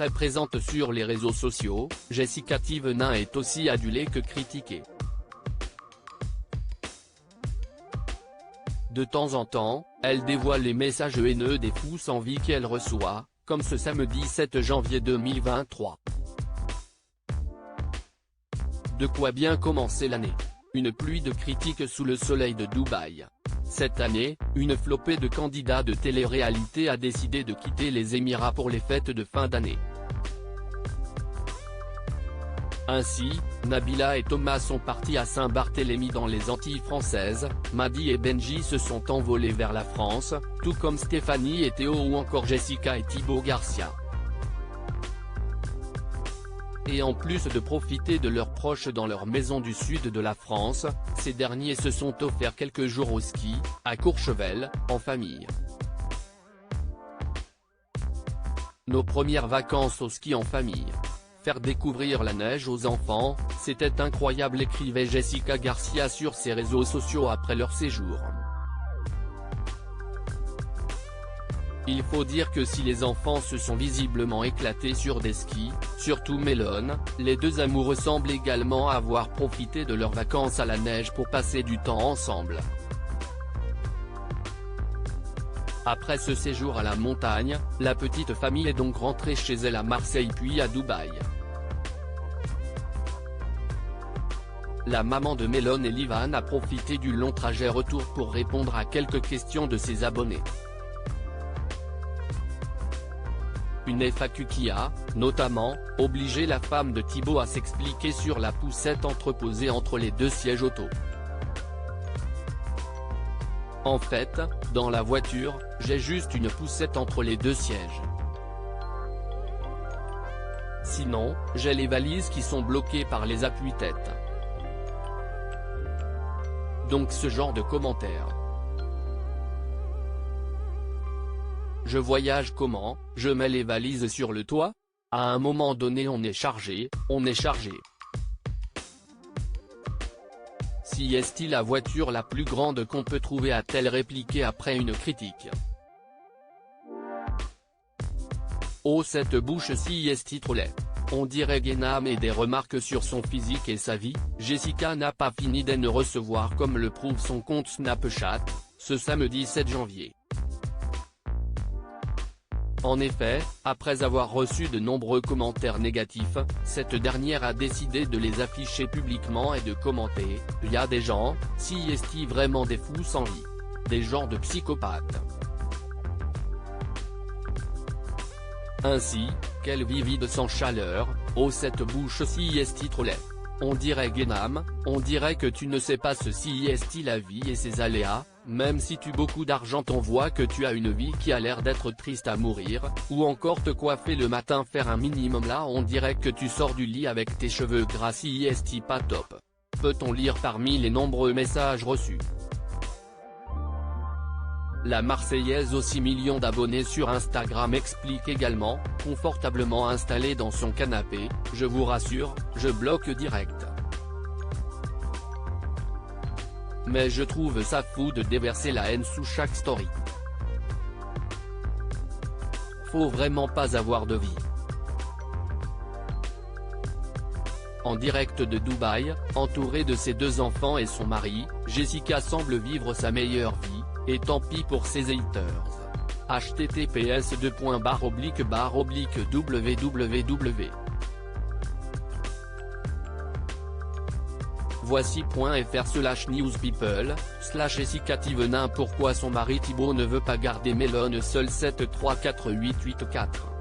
Très présente sur les réseaux sociaux, Jessica Thévenin est aussi adulée que critiquée. De temps en temps, elle dévoile les messages haineux des fous sans vie qu'elle reçoit, comme ce samedi 7 janvier 2023. De quoi bien commencer l'année. Une pluie de critiques sous le soleil de Dubaï. Cette année, une flopée de candidats de télé-réalité a décidé de quitter les Émirats pour les fêtes de fin d'année. Ainsi, Nabila et Thomas sont partis à Saint-Barthélemy dans les Antilles françaises, Madi et Benji se sont envolés vers la France, tout comme Stéphanie et Théo ou encore Jessica et Thibaut Garcia. Et en plus de profiter de leurs proches dans leur maison du sud de la France, ces derniers se sont offerts quelques jours au ski, à Courchevel, en famille. Nos premières vacances au ski en famille. Faire découvrir la neige aux enfants, c'était incroyable, écrivait Jessica Garcia sur ses réseaux sociaux après leur séjour. Il faut dire que si les enfants se sont visiblement éclatés sur des skis, surtout Melon, les deux amoureux semblent également avoir profité de leurs vacances à la neige pour passer du temps ensemble. Après ce séjour à la montagne, la petite famille est donc rentrée chez elle à Marseille puis à Dubaï. La maman de Melon et Livan a profité du long trajet retour pour répondre à quelques questions de ses abonnés. Une FAQ qui a, notamment, obligé la femme de Thibaut à s'expliquer sur la poussette entreposée entre les deux sièges auto. En fait, dans la voiture, j'ai juste une poussette entre les deux sièges. Sinon, j'ai les valises qui sont bloquées par les appuis-têtes. Donc ce genre de commentaires. Je voyage comment, je mets les valises sur le toit? À un moment donné on est chargé, Si est-il la voiture la plus grande qu'on peut trouver, a-t-elle répliqué après une critique. Oh cette bouche si est-il trop laid. On dirait Guénam et des remarques sur son physique et sa vie, Jessica n'a pas fini de ne recevoir comme le prouve son compte Snapchat, ce samedi 7 janvier. En effet, après avoir reçu de nombreux commentaires négatifs, cette dernière a décidé de les afficher publiquement et de commenter « Y a des gens, si est-il vraiment des fous sans vie. Des genres de psychopathes. » Ainsi, quelle vie vide sans chaleur, oh cette bouche si est-il trop laid. On dirait Guénam, on dirait que tu ne sais pas ceci est-il la vie et ses aléas, même si tu as beaucoup d'argent on voit que tu as une vie qui a l'air d'être triste à mourir, ou encore te coiffer le matin faire un minimum là on dirait que tu sors du lit avec tes cheveux gras si est-il pas top. Peut-on lire parmi les nombreux messages reçus. La Marseillaise aux 6 millions d'abonnés sur Instagram explique également, confortablement installée dans son canapé, je vous rassure, je bloque direct. Mais je trouve ça fou de déverser la haine sous chaque story. Faut vraiment pas avoir de vie. En direct de Dubaï, entourée de ses deux enfants et son mari, Jessica semble vivre sa meilleure vie. Et tant pis pour ses haters. https://www. Voici.fr/newspeople/Jessica Thévenin. Pourquoi son mari Thibaut ne veut pas garder Melon seul? 7348884